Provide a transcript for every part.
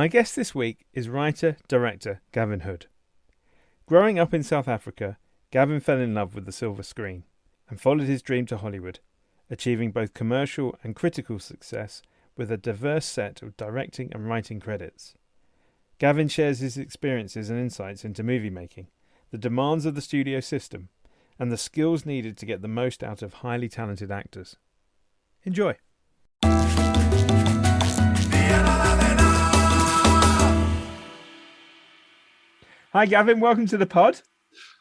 My guest this week is writer-director Gavin Hood. Growing up in South Africa, Gavin fell in love with the silver screen and followed his dream to Hollywood, achieving both commercial and critical success with a diverse set of directing and writing credits. Gavin shares his experiences and insights into movie making, the demands of the studio system, and the skills needed to get the most out of highly talented actors. Enjoy. Hi, Gavin. Welcome to the pod.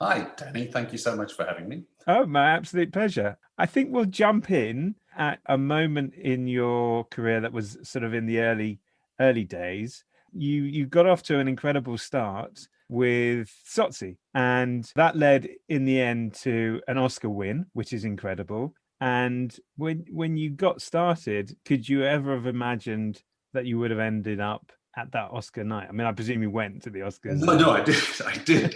Hi, Danny. Thank you so much for having me. Oh, my absolute pleasure. I think we'll jump in at a moment in your career that was sort of in the early days. You got off to an incredible start with Tsotsi, and that led in the end to an Oscar win, which is incredible. And when you got started, could you ever have imagined that you would have ended up at that Oscar night? I mean, I presume you went to the Oscars. No, I did.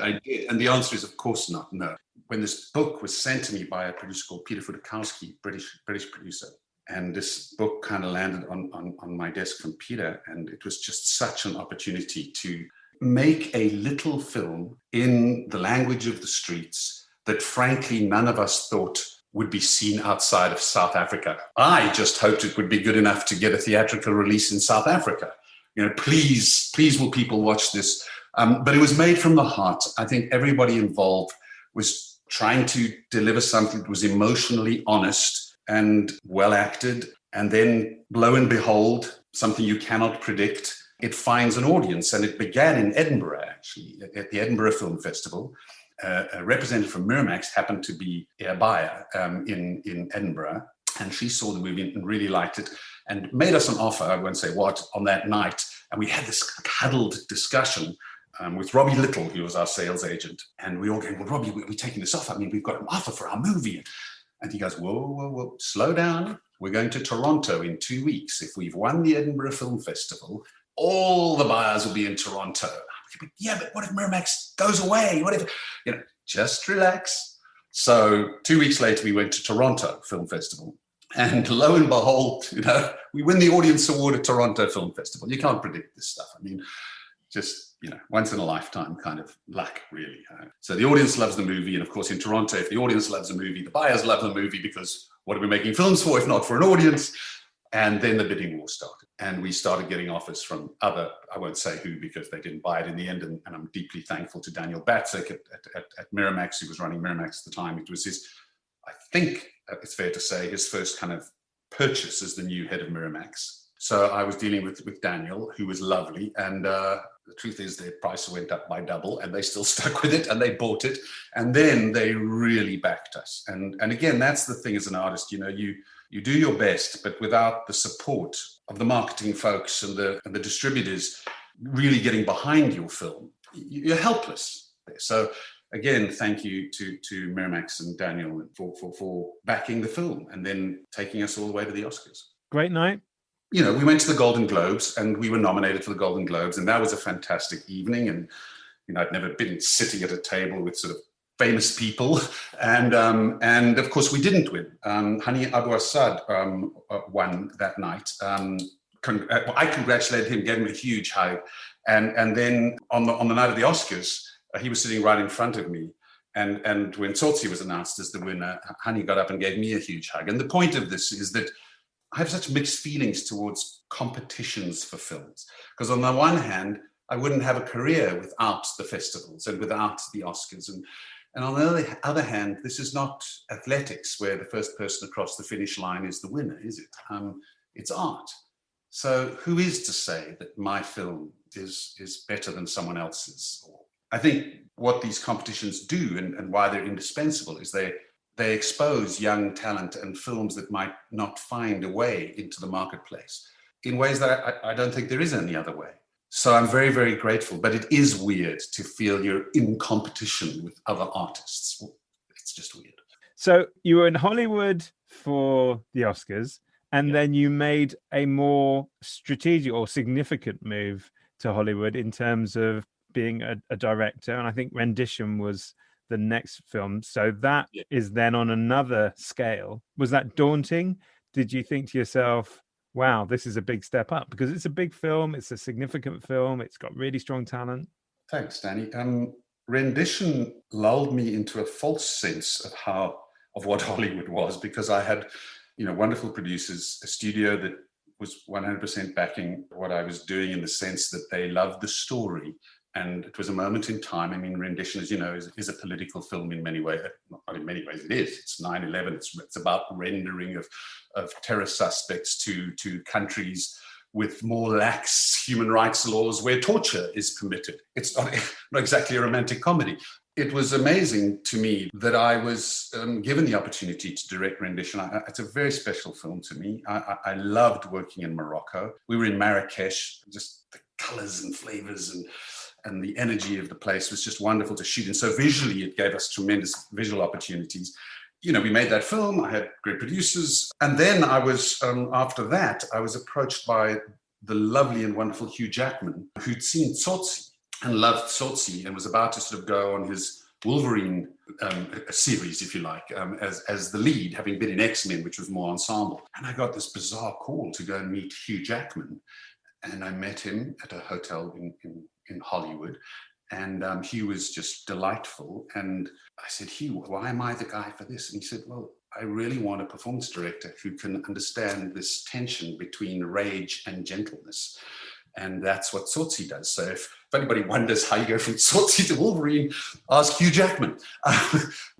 And the answer is, of course not, no. When this book was sent to me by a producer called Peter Fudakowski, British producer, and this book kind of landed on my desk from Peter, and it was just such an opportunity to make a little film in the language of the streets that, frankly, none of us thought would be seen outside of South Africa. I just hoped it would be good enough to get a theatrical release in South Africa. Please will people watch this? But it was made from the heart. I think everybody involved was trying to deliver something that was emotionally honest and well acted. And then, lo and behold, something you cannot predict, it finds an audience. And it began in Edinburgh, actually, at the Edinburgh Film Festival. A representative from Miramax happened to be a buyer in Edinburgh. And she saw the movie and really liked it and made us an offer, I won't say what, on that night. And we had this huddled discussion with Robbie Little, who was our sales agent. And we all going, well, Robbie, we're taking this offer. I mean, we've got an offer for our movie. And he goes, whoa, slow down. We're going to Toronto in 2 weeks. If we've won the Edinburgh Film Festival, all the buyers will be in Toronto. Yeah, but what if Miramax goes away? What if, just relax. So 2 weeks later, we went to Toronto Film Festival. And lo and behold, we win the Audience Award at Toronto Film Festival. You can't predict this stuff. I mean, just, once in a lifetime kind of luck, really. So the audience loves the movie. And of course, in Toronto, if the audience loves the movie, the buyers love the movie, because what are we making films for if not for an audience? And then the bidding war started. And we started getting offers from other, I won't say who, because they didn't buy it in the end. And I'm deeply thankful to Daniel Batzek at Miramax, who was running Miramax at the time. It was his, I think it's fair to say, his first kind of purchase as the new head of Miramax. So I was dealing with Daniel, who was lovely. And the truth is their price went up by double, and they still stuck with it, and they bought it. And then they really backed us. And again, that's the thing as an artist, you do your best, but without the support of the marketing folks and the distributors really getting behind your film, you're helpless. So again, thank you to Miramax and Daniel for backing the film and then taking us all the way to the Oscars. Great night. We went to the Golden Globes, and we were nominated for the Golden Globes, and that was a fantastic evening. And I'd never been sitting at a table with sort of famous people, and of course we didn't win. Hani Abu Assad won that night. I congratulated him, gave him a huge hug, and then on the night of the Oscars, he was sitting right in front of me. And when Tsotsi was announced as the winner, Hani got up and gave me a huge hug. And the point of this is that I have such mixed feelings towards competitions for films. Because on the one hand, I wouldn't have a career without the festivals and without the Oscars. And on the other hand, this is not athletics where the first person across the finish line is the winner, is it? It's art. So who is to say that my film is better than someone else's? I think what these competitions do and why they're indispensable is they expose young talent and films that might not find a way into the marketplace in ways that I don't think there is any other way. So I'm very, very grateful, but it is weird to feel you're in competition with other artists. It's just weird. So you were in Hollywood for the Oscars, and then you made a more strategic or significant move to Hollywood in terms of being a director. And I think Rendition was the next film. So that is then on another scale. Was that daunting? Did you think to yourself, wow, this is a big step up because it's a big film. It's a significant film. It's got really strong talent. Thanks, Danny. Rendition lulled me into a false sense of what Hollywood was, because I had, wonderful producers, a studio that was 100% backing what I was doing, in the sense that they loved the story. And it was a moment in time. I mean, Rendition, as you know, is a political film in many ways. Not in many ways, it is. It's 9/11. It's about rendering of terror suspects to countries with more lax human rights laws where torture is permitted. It's not exactly a romantic comedy. It was amazing to me that I was given the opportunity to direct Rendition. It's a very special film to me. I loved working in Morocco. We were in Marrakesh. Just the colors and flavors and the energy of the place was just wonderful to shoot. And so visually, it gave us tremendous visual opportunities. We made that film. I had great producers. And then I was, after that, I was approached by the lovely and wonderful Hugh Jackman, who'd seen Tsotsi and loved Tsotsi and was about to sort of go on his Wolverine series, if you like, as the lead, having been in X-Men, which was more ensemble. And I got this bizarre call to go and meet Hugh Jackman. And I met him at a hotel in Hollywood. And Hugh was just delightful. And I said, Hugh, why am I the guy for this? And he said, well, I really want a performance director who can understand this tension between rage and gentleness. And that's what Tsotsi does. So if anybody wonders how you go from Tsotsi to Wolverine, ask Hugh Jackman.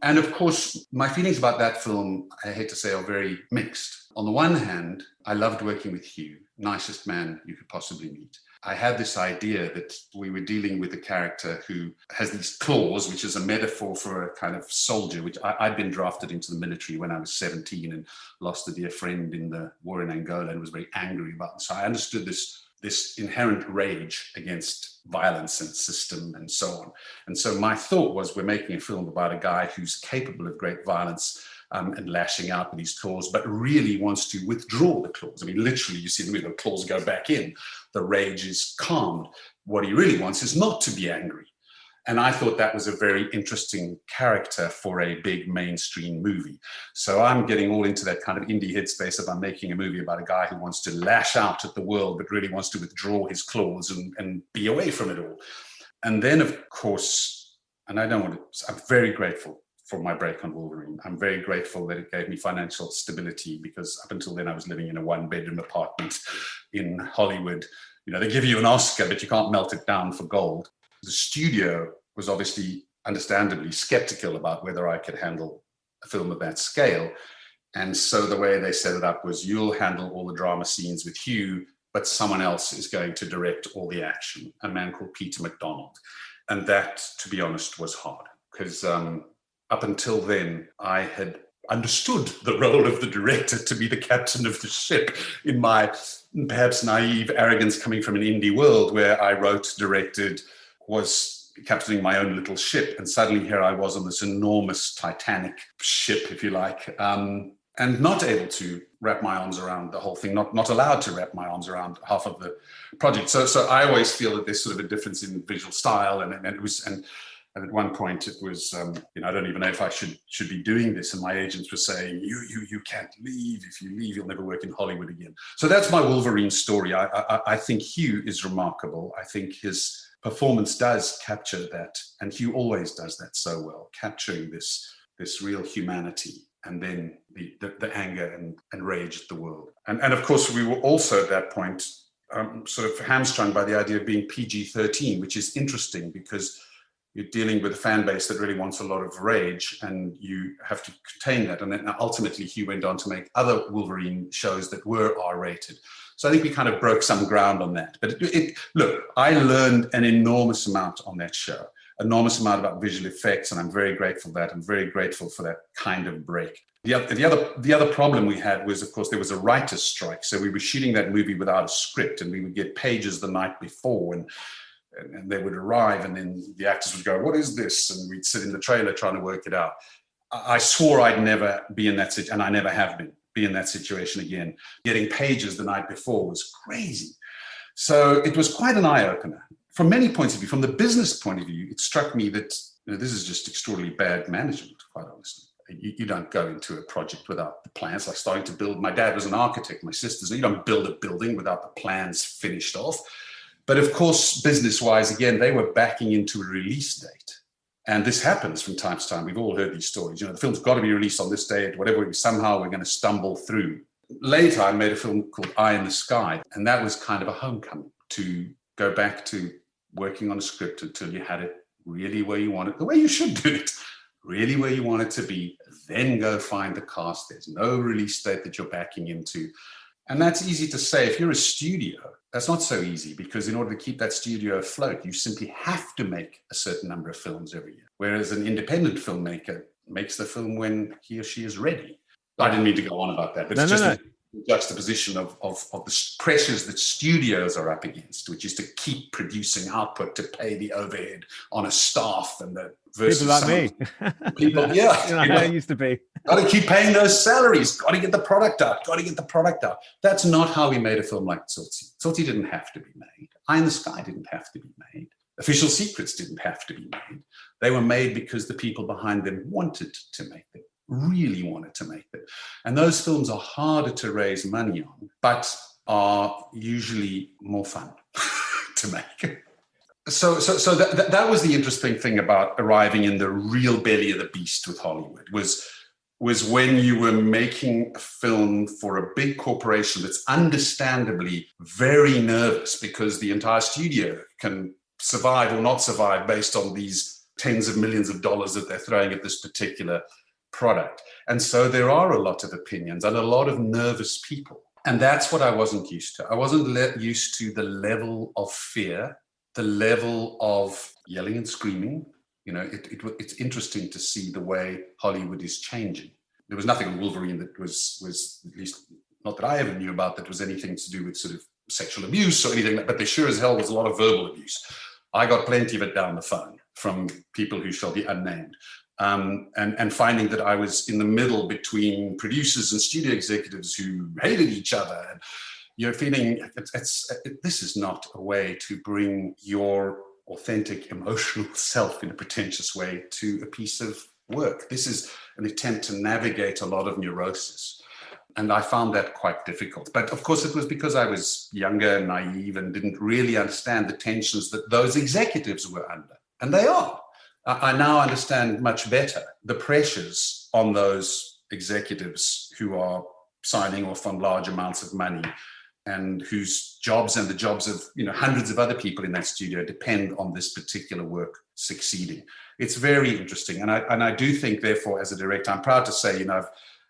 And of course, my feelings about that film, I hate to say, are very mixed. On the one hand, I loved working with Hugh, nicest man you could possibly meet. I had this idea that we were dealing with a character who has these claws, which is a metaphor for a kind of soldier, which I'd been drafted into the military when I was 17 and lost a dear friend in the war in Angola and was very angry about it. So I understood this inherent rage against violence and system and so on. And so my thought was, we're making a film about a guy who's capable of great violence and lashing out with his claws, but really wants to withdraw the claws. I mean, literally, you see the movie, the claws go back in. The rage is calmed. What he really wants is not to be angry. And I thought that was a very interesting character for a big mainstream movie. So I'm getting all into that kind of indie headspace about making a movie about a guy who wants to lash out at the world, but really wants to withdraw his claws and be away from it all. And then, of course, and I don't want to, I'm very grateful for my break on Wolverine. I'm very grateful that it gave me financial stability, because up until then I was living in a one-bedroom apartment in Hollywood. They give you an Oscar, but you can't melt it down for gold. The studio was obviously, understandably, skeptical about whether I could handle a film of that scale. And so the way they set it up was, you'll handle all the drama scenes with Hugh, but someone else is going to direct all the action, a man called Peter MacDonald. And that, to be honest, was hard, because up until then, I had understood the role of the director to be the captain of the ship, in my perhaps naive arrogance coming from an indie world where I wrote, directed, was captaining my own little ship. And suddenly here I was on this enormous Titanic ship, if you like, and not able to wrap my arms around the whole thing, not allowed to wrap my arms around half of the project. So I always feel that there's sort of a difference in visual style, and at one point it was, I don't even know if I should be doing this. And my agents were saying, you can't leave. If you leave, you'll never work in Hollywood again. So that's my Wolverine story. I think Hugh is remarkable. I think his performance does capture that. And Hugh always does that so well, capturing this real humanity, and then the anger and rage at the world. And of course, we were also at that point sort of hamstrung by the idea of being PG-13, which is interesting because you're dealing with a fan base that really wants a lot of rage, and you have to contain that. And then ultimately, Hugh went on to make other Wolverine shows that were R-rated. So I think we kind of broke some ground on that. But look, I learned an enormous amount on that show, enormous amount about visual effects, and I'm very grateful for that. I'm very grateful for that kind of break. The other problem we had was, of course, there was a writer's strike. So we were shooting that movie without a script, and we would get pages the night before, and they would arrive, and then the actors would go, "What is this?" And we'd sit in the trailer trying to work it out. I swore I'd never be in that situation, and I never have be in that situation again. Getting pages the night before was crazy. So it was quite an eye-opener. From many points of view, from the business point of view, it struck me that this is just extraordinarily bad management, quite honestly. You don't go into a project without the plans. Like starting to build, my dad was an architect, my sister's, you don't build a building without the plans finished off. But of course, business-wise, again, they were backing into a release date. And this happens from time to time. We've all heard these stories. The film's got to be released on this date, whatever, somehow we're going to stumble through. Later, I made a film called Eye in the Sky, and that was kind of a homecoming to go back to working on a script until you had it really where you want it, the way you should do it, really where you want it to be, then go find the cast. There's no release date that you're backing into. And that's easy to say. If you're a studio, that's not so easy, because in order to keep that studio afloat, you simply have to make a certain number of films every year. Whereas an independent filmmaker makes the film when he or she is ready. I didn't mean to go on about that, but it's just a juxtaposition of the pressures that studios are up against, which is to keep producing output to pay the overhead on a staff, and the versus people like me. People, how it used to be. Got to keep paying those salaries. Got to get the product out. That's not how we made a film like Tsotsi. Tsotsi didn't have to be made. Eye in the Sky didn't have to be made. Official Secrets didn't have to be made. They were made because the people behind them wanted to make them. Really wanted to make them. And those films are harder to raise money on, but are usually more fun to make. So that was the interesting thing about arriving in the real belly of the beast with Hollywood, was when you were making a film for a big corporation that's understandably very nervous because the entire studio can survive or not survive based on these tens of millions of dollars that they're throwing at this particular product. And so there are a lot of opinions and a lot of nervous people. And that's what I wasn't used to. I wasn't used to the level of fear, the level of yelling and screaming. It's interesting to see the way Hollywood is changing. There was nothing on Wolverine that was at least not that I ever knew about, that was anything to do with sort of sexual abuse or anything, but there sure as hell was a lot of verbal abuse. I got plenty of it down the phone from people who shall be unnamed. And finding that I was in the middle between producers and studio executives who hated each other. And you're feeling this is not a way to bring your authentic emotional self in a pretentious way to a piece of work. This is an attempt to navigate a lot of neurosis. And I found that quite difficult. But of course, it was because I was younger and naive and didn't really understand the tensions that those executives were under. And they are. I now understand much better the pressures on those executives who are signing off on large amounts of money and whose jobs and the jobs of hundreds of other people in that studio depend on this particular work succeeding. It's very interesting. And I do think, therefore, as a director, I'm proud to say,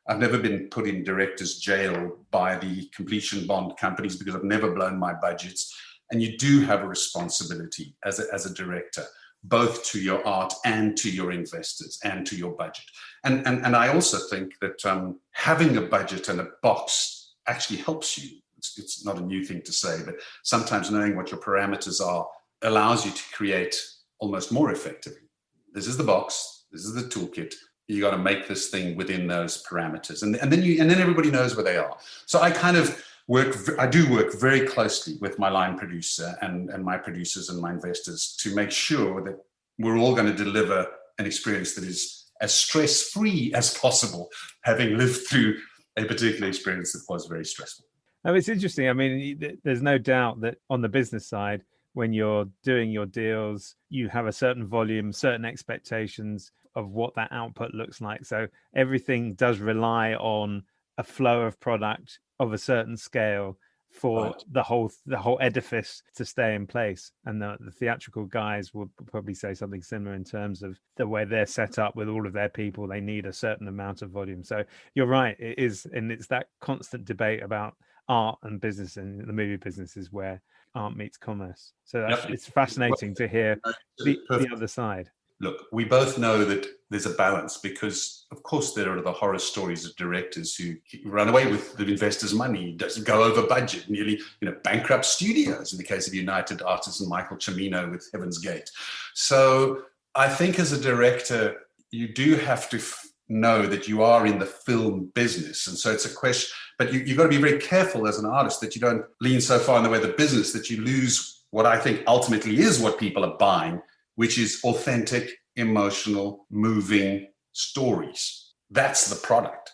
I've never been put in director's jail by the completion bond companies because I've never blown my budgets. And you do have a responsibility as a director, both to your art and to your investors and to your budget. And I also think that having a budget and a box actually helps you. It's not a new thing to say, but sometimes knowing what your parameters are allows you to create almost more effectively. This is the box, this is the toolkit. You got to make this thing within those parameters. And then everybody knows where they are. So I do work very closely with my line producer and my producers and my investors to make sure that we're all going to deliver an experience that is as stress-free as possible, having lived through a particular experience that was very stressful. It's interesting. I mean, there's no doubt that on the business side, when you're doing your deals, you have a certain volume, certain expectations of what that output looks like. So everything does rely on a flow of product of a certain scale for Right. the whole edifice to stay in place. And the theatrical guys will probably say something similar in terms of the way they're set up with all of their people. They need a certain amount of volume. So you're right. It is. And it's that constant debate about art and business, and the movie business is where art meets commerce. So it's fascinating to hear the other side. Look, we both know that there's a balance because, of course, there are the horror stories of directors who run away with the investors' money, doesn't go over budget, nearly bankrupt studios, in the case of United Artists and Michael Cimino with Heaven's Gate. So I think as a director, you do have to know that you are in the film business. And so it's a question, but you've got to be very careful as an artist that you don't lean so far in the way of the business that you lose what I think ultimately is what people are buying, which is authentic, emotional, moving stories. That's the product.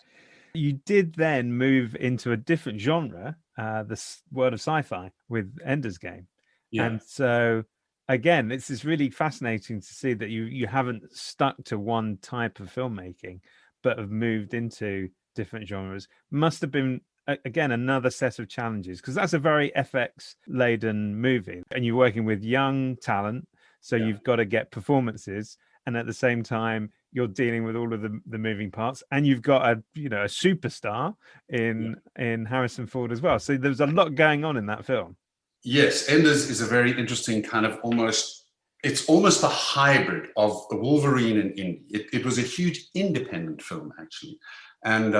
You did then move into a different genre, world of sci-fi with Ender's Game. Yeah. And so again, it's really fascinating to see that you haven't stuck to one type of filmmaking, but have moved into different genres. Must have been again another set of challenges, because that's a very FX laden movie and you're working with young talent, so you've got to get performances, and at the same time you're dealing with all of the moving parts, and you've got a superstar in Harrison Ford as well. So there's a lot going on in that film. Yes, Enders is a very interesting kind of it's almost a hybrid of a Wolverine and Indy. It was a huge independent film, actually. And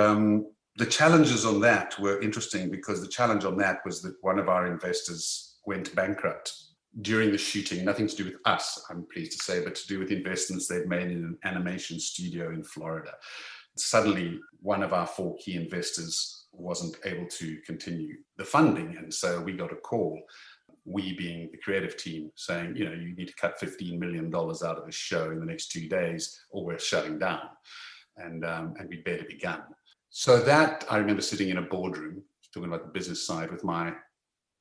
the challenges on that were interesting, because the challenge on that was that one of our investors went bankrupt during the shooting. Nothing to do with us, I'm pleased to say, but to do with investments they'd made in an animation studio in Florida. Suddenly, one of our 4 key investors wasn't able to continue the funding. And so we got a call, we being the creative team, saying, you need to cut $15 million out of the show in the next 2 days or we're shutting down. And we'd barely begun. So that, I remember sitting in a boardroom, talking about the business side with my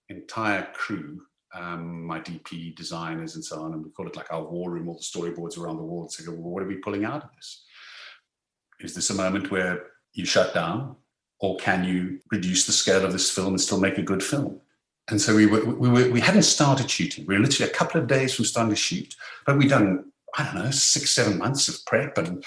entire crew, my DP, designers and so on. And we call it like our war room, all the storyboards around the wall. So, well, what are we pulling out of this? Is this a moment where you shut down? Or can you reduce the scale of this film and still make a good film? And so we hadn't started shooting. We were literally a couple of days from starting to shoot, but we'd done, 6-7 months of prep, and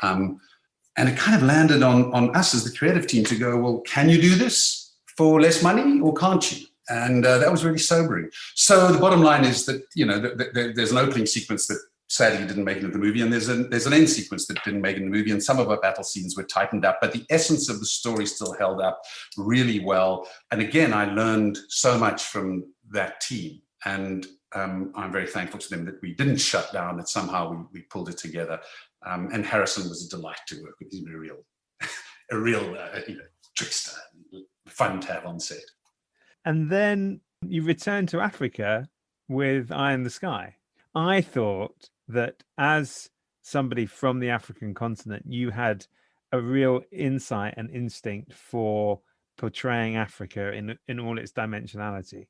it kind of landed on us as the creative team to go, well, can you do this for less money or can't you? And that was really sobering. So the bottom line is that there's an opening sequence that sadly didn't make it into the movie, and there's an end sequence that didn't make it in the movie, and some of our battle scenes were tightened up, but the essence of the story still held up really well. And again, I learned so much from that team, and I'm very thankful to them that we didn't shut down, that somehow we pulled it together. And Harrison was a delight to work with. He's a real trickster, fun to have on set. And then you returned to Africa with Eye in the Sky. I thought that as somebody from the African continent, you had a real insight and instinct for portraying Africa in all its dimensionality,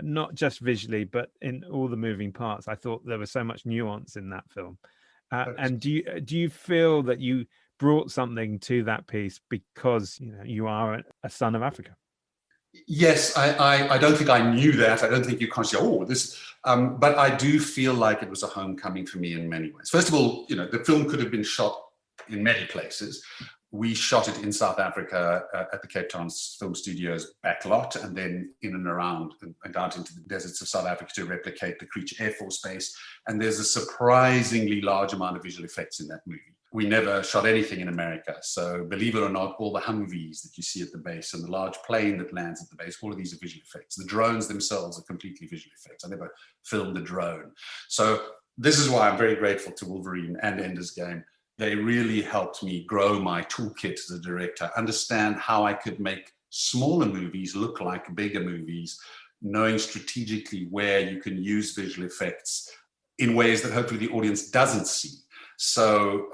not just visually, but in all the moving parts. I thought there was so much nuance in that film. And do you feel that you brought something to that piece because you are a son of Africa? Yes, I don't think I knew that. I don't think you can't say, this. But I do feel like it was a homecoming for me in many ways. First of all, the film could have been shot in many places. We shot it in South Africa at the Cape Town Film Studios backlot, and then in and around and out into the deserts of South Africa to replicate the Creech Air Force Base. And there's a surprisingly large amount of visual effects in that movie. We never shot anything in America. So believe it or not, all the Humvees that you see at the base and the large plane that lands at the base, all of these are visual effects. The drones themselves are completely visual effects. I never filmed a drone. So this is why I'm very grateful to Wolverine and Ender's Game. They really helped me grow my toolkit as a director, understand how I could make smaller movies look like bigger movies, knowing strategically where you can use visual effects in ways that hopefully the audience doesn't see. So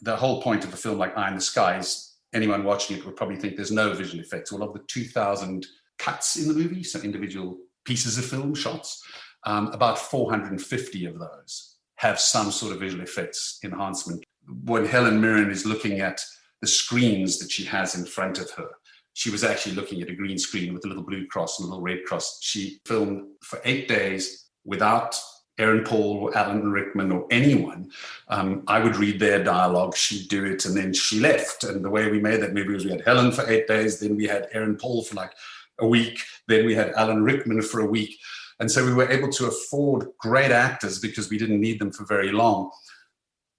the whole point of a film like Eye in the Sky is anyone watching it would probably think there's no visual effects. All of the 2,000 cuts in the movie, so individual pieces of film shots, about 450 of those have some sort of visual effects enhancement. When Helen Mirren is looking at the screens that she has in front of her, she was actually looking at a green screen with a little blue cross and a little red cross. She filmed for 8 days without Aaron Paul or Alan Rickman or anyone. I would read their dialogue, she'd do it, and then she left. And the way we made that movie was we had Helen for 8 days, then we had Aaron Paul for like a week, then we had Alan Rickman for a week. And so we were able to afford great actors because we didn't need them for very long.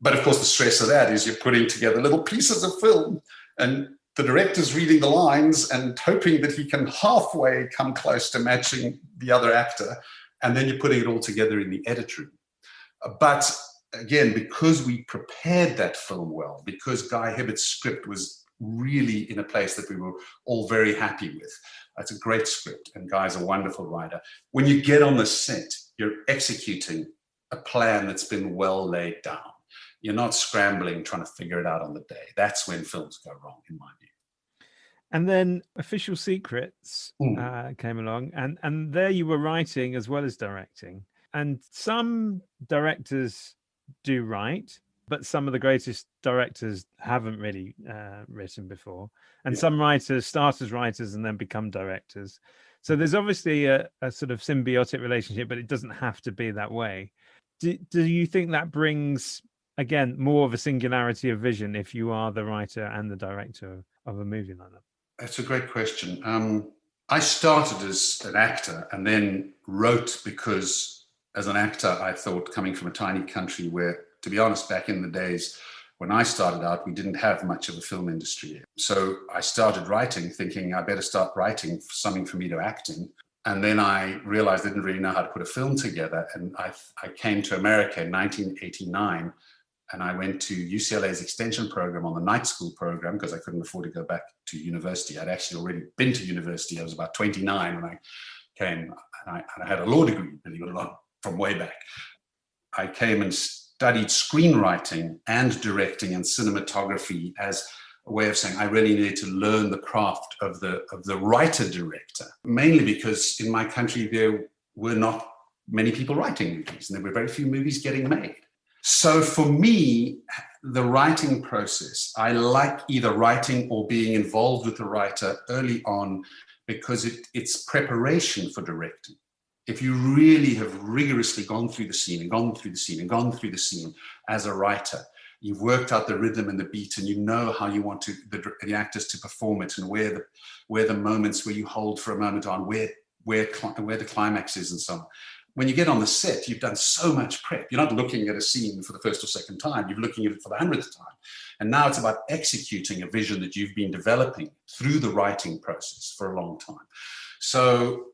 But of course, the stress of that is you're putting together little pieces of film and the director's reading the lines and hoping that he can halfway come close to matching the other actor. And then you're putting it all together in the edit room. But again, because we prepared that film well, because Guy Hibbert's script was really in a place that we were all very happy with. It's a great script, and Guy's a wonderful writer. When you get on the set, you're executing a plan that's been well laid down. You're not scrambling, trying to figure it out on the day. That's when films go wrong, in my view. And then Official Secrets came along, and there you were writing as well as directing. And some directors do write, but some of the greatest directors haven't really written before. And some writers start as writers and then become directors. So there's obviously a sort of symbiotic relationship, but it doesn't have to be that way. Do you think that brings, again, more of a singularity of vision if you are the writer and the director of a movie like that? That's a great question. I started as an actor and then wrote because as an actor, I thought, coming from a tiny country where, to be honest, back in the days when I started out, we didn't have much of a film industry. So I started writing thinking I better start writing something for me to act in. And then I realized I didn't really know how to put a film together. And I came to America in 1989, and I went to UCLA's extension program on the night school program because I couldn't afford to go back to university. I'd actually already been to university. I was about 29 when I came, and I had a law degree, believe it or not, from way back. I came and studied screenwriting and directing and cinematography as a way of saying I really needed to learn the craft of the writer-director, mainly because in my country there were not many people writing movies and there were very few movies getting made. So for me, the writing process, I like either writing or being involved with the writer early on because it's preparation for directing. If you really have rigorously gone through the scene and gone through the scene and gone through the scene as a writer, you've worked out the rhythm and the beat and you know how you want the actors to perform it and where the moments where you hold for a moment on, where the climax is and so on. When you get on the set, you've done so much prep. You're not looking at a scene for the first or second time. You're looking at it for the 100th time. And now it's about executing a vision that you've been developing through the writing process for a long time. So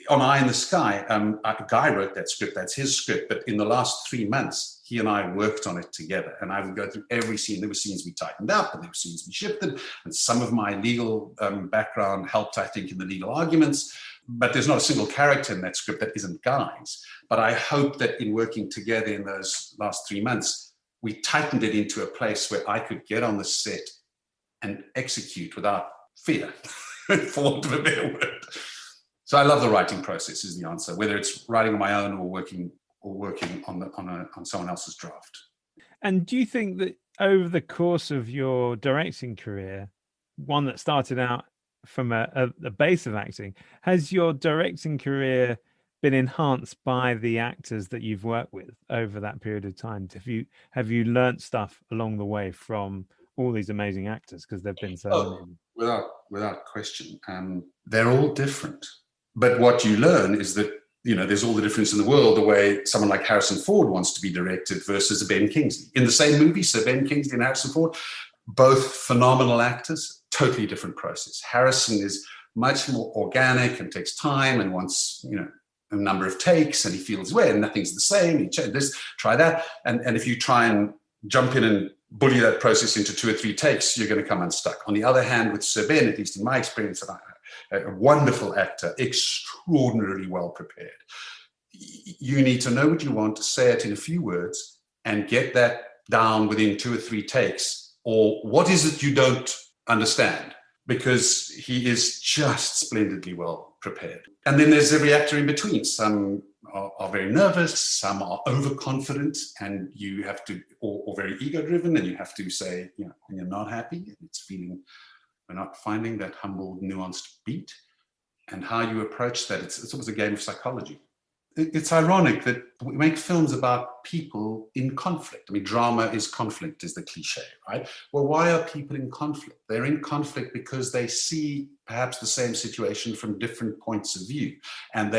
on Eye in the Sky, a guy wrote that script. That's his script. But in the last 3 months, he and I worked on it together. And I would go through every scene. There were scenes we tightened up and there were scenes we shifted. And some of my legal background helped, I think, in the legal arguments. But there's not a single character in that script that isn't Guy's. But I hope that in working together in those last 3 months, we tightened it into a place where I could get on the set and execute without fear, for want of a better word. So I love the writing process is the answer, whether it's writing on my own or working on someone else's draft. And do you think that over the course of your directing career, one that started out from a base of acting, has your directing career been enhanced by the actors that you've worked with over that period of time? Have you learnt stuff along the way from all these amazing actors, because there've been so many? Without question. They're all different. But what you learn is that, there's all the difference in the world, the way someone like Harrison Ford wants to be directed versus Ben Kingsley. In the same movie, so Ben Kingsley and Harrison Ford, both phenomenal actors, totally different process. Harrison is much more organic and takes time and wants, a number of takes, and he feels, nothing's the same. You try this, try that. And if you try and jump in and bully that process into 2 or 3 takes, you're going to come unstuck. On the other hand, with Sir Ben, at least in my experience, a wonderful actor, extraordinarily well prepared. You need to know what you want, say it in a few words, and get that down within 2 or 3 takes. Or what is it you don't understand? Because he is just splendidly well prepared. And then there's every actor in between. Some are very nervous, some are overconfident, and you have to, or very ego-driven, and you have to say, when you're not happy, and it's feeling, we're not finding that humble, nuanced beat, and how you approach that. It's always a game of psychology. It's ironic that we make films about people in conflict. I mean, drama is conflict, is the cliche, right? Well, why are people in conflict? They're in conflict because they see perhaps the same situation from different points of view. And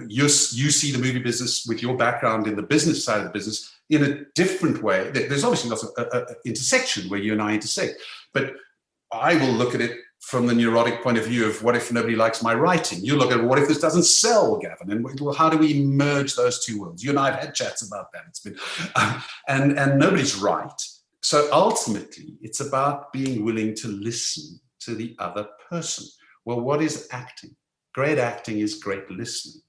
you see the movie business with your background in the business side of the business in a different way. There's obviously lots of intersection where you and I intersect, but I will look at it from the neurotic point of view of what if nobody likes my writing? You look at what if this doesn't sell, Gavin? And how do we merge those two worlds? You and I have had chats about that. It's been, and nobody's right. So ultimately, it's about being willing to listen to the other person. Well, what is acting? Great acting is great listening.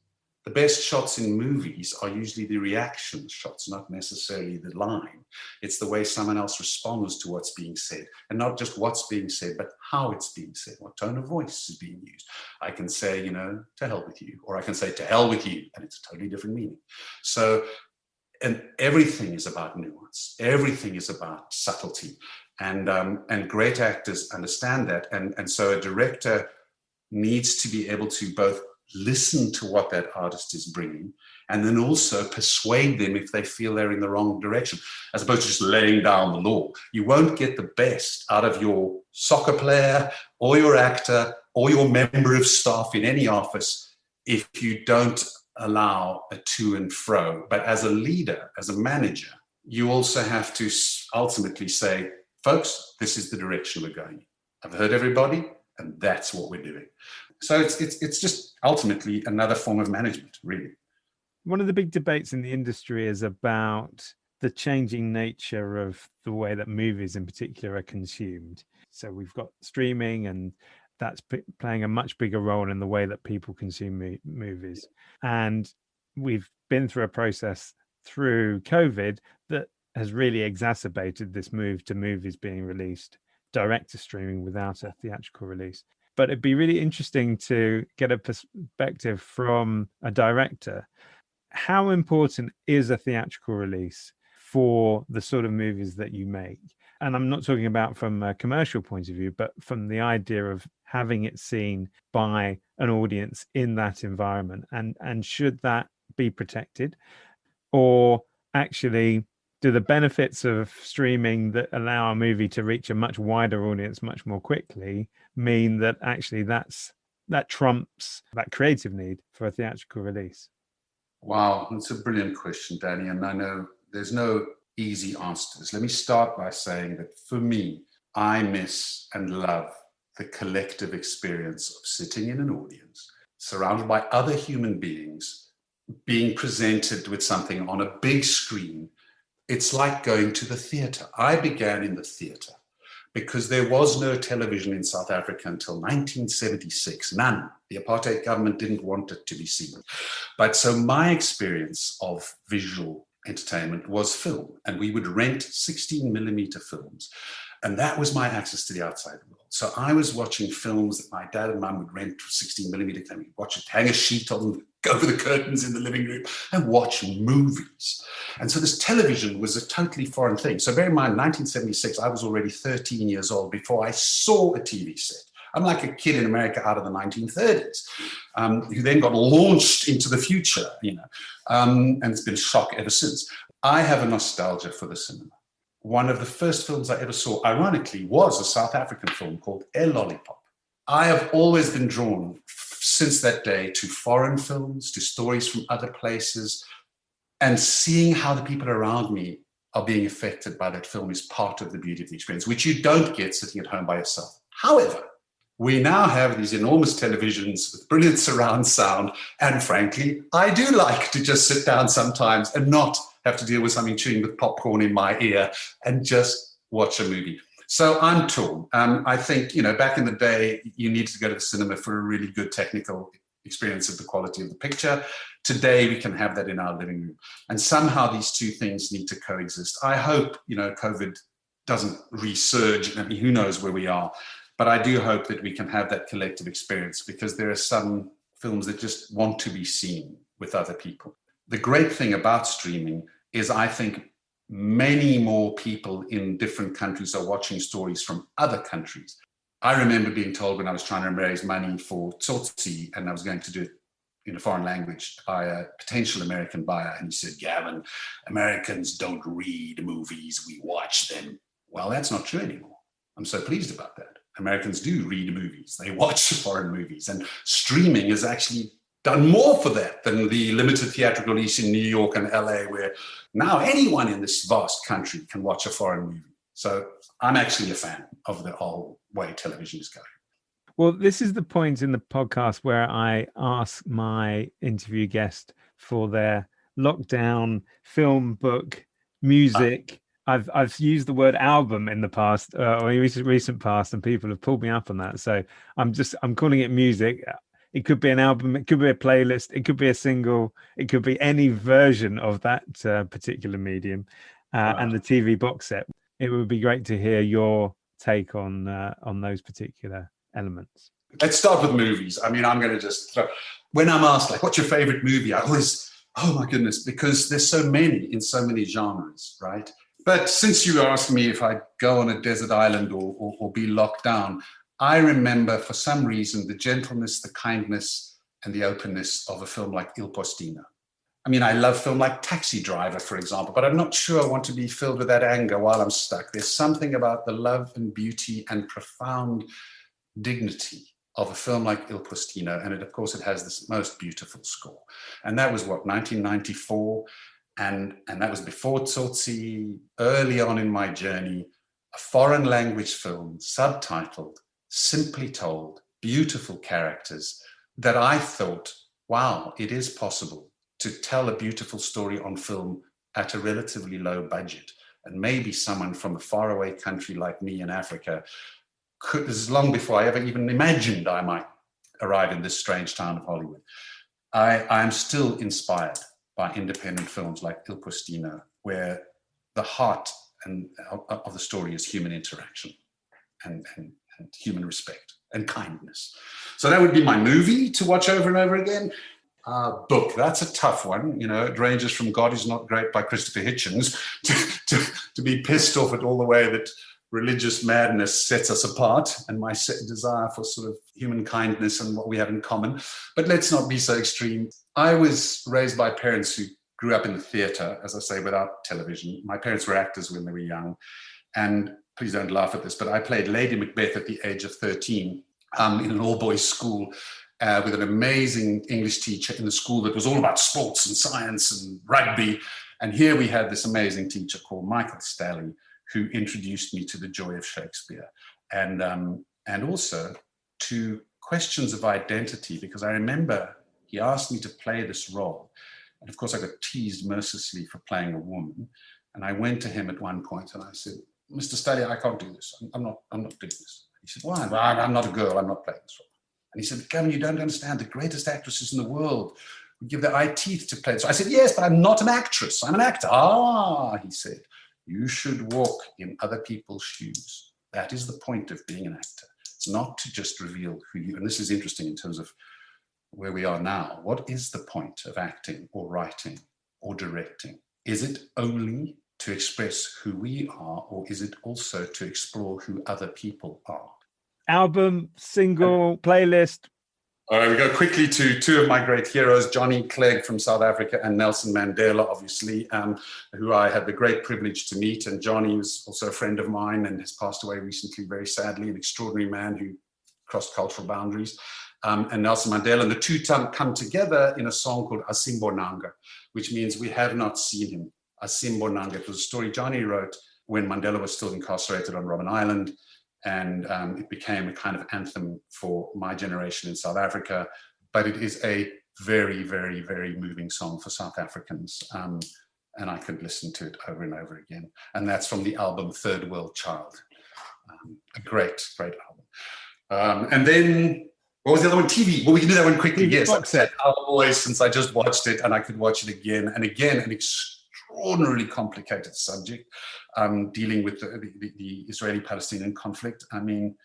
The best shots in movies are usually the reaction shots, not necessarily the line. It's the way someone else responds to what's being said, and not just what's being said, but how it's being said, what tone of voice is being used. I can say, to hell with you, or I can say to hell with you, and it's a totally different meaning. So, and everything is about nuance. Everything is about subtlety. And great actors understand that. And so a director needs to be able to both listen to what that artist is bringing and then also persuade them if they feel they're in the wrong direction, as opposed to just laying down the law. You won't get the best out of your soccer player or your actor or your member of staff in any office if you don't allow a to and fro. But as a leader, as a manager, you also have to ultimately say, folks, this is the direction we're going. I've heard everybody, and that's what we're doing. So it's just ultimately another form of management, really. One of the big debates in the industry is about the changing nature of the way that movies in particular are consumed. So we've got streaming, and that's playing a much bigger role in the way that people consume movies. And we've been through a process through COVID that has really exacerbated this move to movies being released direct to streaming without a theatrical release. But it'd be really interesting to get a perspective from a director. How important is a theatrical release for the sort of movies that you make? And I'm not talking about from a commercial point of view, but from the idea of having it seen by an audience in that environment. And should that be protected? Or actually, do the benefits of streaming that allow a movie to reach a much wider audience much more quickly mean that actually that trumps that creative need for a theatrical release? Wow, that's a brilliant question, Danny. And I know there's no easy answer to this. Let me start by saying that for me, I miss and love the collective experience of sitting in an audience, surrounded by other human beings, being presented with something on a big screen. It's like going to the theatre. I began in the theatre because there was no television in South Africa until 1976, none. The apartheid government didn't want it to be seen. But so my experience of visual entertainment was film, and we would rent 16 millimeter films. And that was my access to the outside world. So I was watching films that my dad and mum would rent 16 millimeter, and we'd watch it, hang a sheet on them, go over the curtains in the living room and watch movies. And so this television was a totally foreign thing. So bear in mind, 1976, I was already 13 years old before I saw a TV set. I'm like a kid in America out of the 1930s, who then got launched into the future, and it's been a shock ever since. I have a nostalgia for the cinema. One of the first films I ever saw, ironically, was a South African film called A Lollipop. I have always been drawn since that day to foreign films, to stories from other places, and seeing how the people around me are being affected by that film is part of the beauty of the experience, which you don't get sitting at home by yourself. However, we now have these enormous televisions with brilliant surround sound, and frankly, I do like to just sit down sometimes and not have to deal with something chewing with popcorn in my ear and just watch a movie. So I'm torn. I think, back in the day, you needed to go to the cinema for a really good technical experience of the quality of the picture. Today, we can have that in our living room. And somehow these two things need to coexist. I hope, COVID doesn't resurge. I mean, who knows where we are. But I do hope that we can have that collective experience, because there are some films that just want to be seen with other people. The great thing about streaming is I think many more people in different countries are watching stories from other countries. I remember being told when I was trying to raise money for Tsotsi, and I was going to do it in a foreign language by a potential American buyer, and he said, "Gavin, Americans don't read movies, we watch them." Well, that's not true anymore. I'm so pleased about that. Americans do read movies, they watch foreign movies, and streaming has actually done more for that than the limited theatrical release in New York and LA, where now anyone in this vast country can watch a foreign movie. So I'm actually a fan of the whole way television is going. Well, this is the point in the podcast where I ask my interview guest for their lockdown film, book, music. I've used the word album in the past, or in recent past, and people have pulled me up on that. So I'm calling it music. It could be an album, it could be a playlist, it could be a single, it could be any version of that particular medium, and the TV box set. It would be great to hear your take on those particular elements. Let's start with movies. I mean, I'm going to just throw, when I'm asked, like, what's your favorite movie? I always, oh my goodness, because there's so many in so many genres, right? But since you asked me if I'd go on a desert island or be locked down, I remember for some reason the gentleness, the kindness, and the openness of a film like Il Postino. I mean, I love film like Taxi Driver, for example, but I'm not sure I want to be filled with that anger while I'm stuck. There's something about the love and beauty and profound dignity of a film like Il Postino, and of course it has this most beautiful score. And that was what, 1994, and that was before Tsotsi, early on in my journey, a foreign language film, subtitled, simply told, beautiful characters, that I thought, wow, it is possible to tell a beautiful story on film at a relatively low budget. And maybe someone from a faraway country like me in Africa could, this is long before I ever even imagined I might arrive in this strange town of Hollywood. I am still inspired by independent films like Il Postino, where the heart of the story is human interaction and human respect and kindness. So that would be my movie to watch over and over again. Book, that's a tough one. You know, it ranges from God Is Not Great by Christopher Hitchens to be pissed off at all the way that religious madness sets us apart, and my desire for sort of human kindness and what we have in common. But let's not be so extreme. I was raised by parents who grew up in the theatre, as I say, without television. My parents were actors when they were young. And please don't laugh at this, but I played Lady Macbeth at the age of 13 in an all-boys school with an amazing English teacher in the school that was all about sports and science and rugby. And here we had this amazing teacher called Michael Stalley, who introduced me to the joy of Shakespeare and also to questions of identity, because I remember he asked me to play this role. And of course, I got teased mercilessly for playing a woman. And I went to him at one point and I said, Mr. Stalley, I can't do this. I'm not doing this. He said, why? Well, I'm not a girl. I'm not playing this role. And he said, Gavin, you don't understand. The greatest actresses in the world would give their eye teeth to play this. I said, yes, but I'm not an actress. I'm an actor. Ah, he said, you should walk in other people's shoes. That is the point of being an actor. It's not to just reveal who you, and this is interesting in terms of where we are now. What is the point of acting or writing or directing? Is it only to express who we are, or is it also to explore who other people are? Album, single, playlist? All right, we go quickly to two of my great heroes, Johnny Clegg from South Africa and Nelson Mandela, obviously, who I had the great privilege to meet. And Johnny was also a friend of mine and has passed away recently, very sadly, an extraordinary man who crossed cultural boundaries. And Nelson Mandela, and the two come together in a song called Asimbonanga, which means we have not seen him. Asimbonanga. It was a story Johnny wrote when Mandela was still incarcerated on Robben Island. And it became a kind of anthem for my generation in South Africa. But it is a very, very, very moving song for South Africans. And I could listen to it over and over again. And that's from the album Third World Child. A great, great album. And then, what was the other one? TV. Well, we can do that one quickly. Yes, I've said Our Boys since I just watched it, and I could watch it again and again. An extraordinarily complicated subject, dealing with the Israeli-Palestinian conflict. I mean,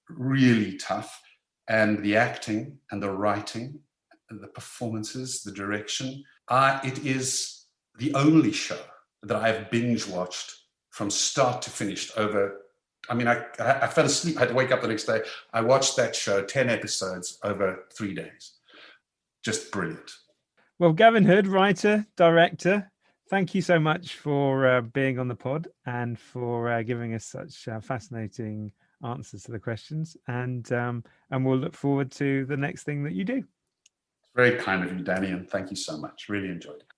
really tough. And the acting and the writing, and the performances, the direction. It is the only show that I've binge-watched from start to finish over. I mean, I fell asleep. I had to wake up the next day. I watched that show, 10 episodes over 3 days. Just brilliant. Well, Gavin Hood, writer, director, thank you so much for being on the pod and for giving us such fascinating answers to the questions. And we'll look forward to the next thing that you do. Very kind of you, Danny, and thank you so much. Really enjoyed it.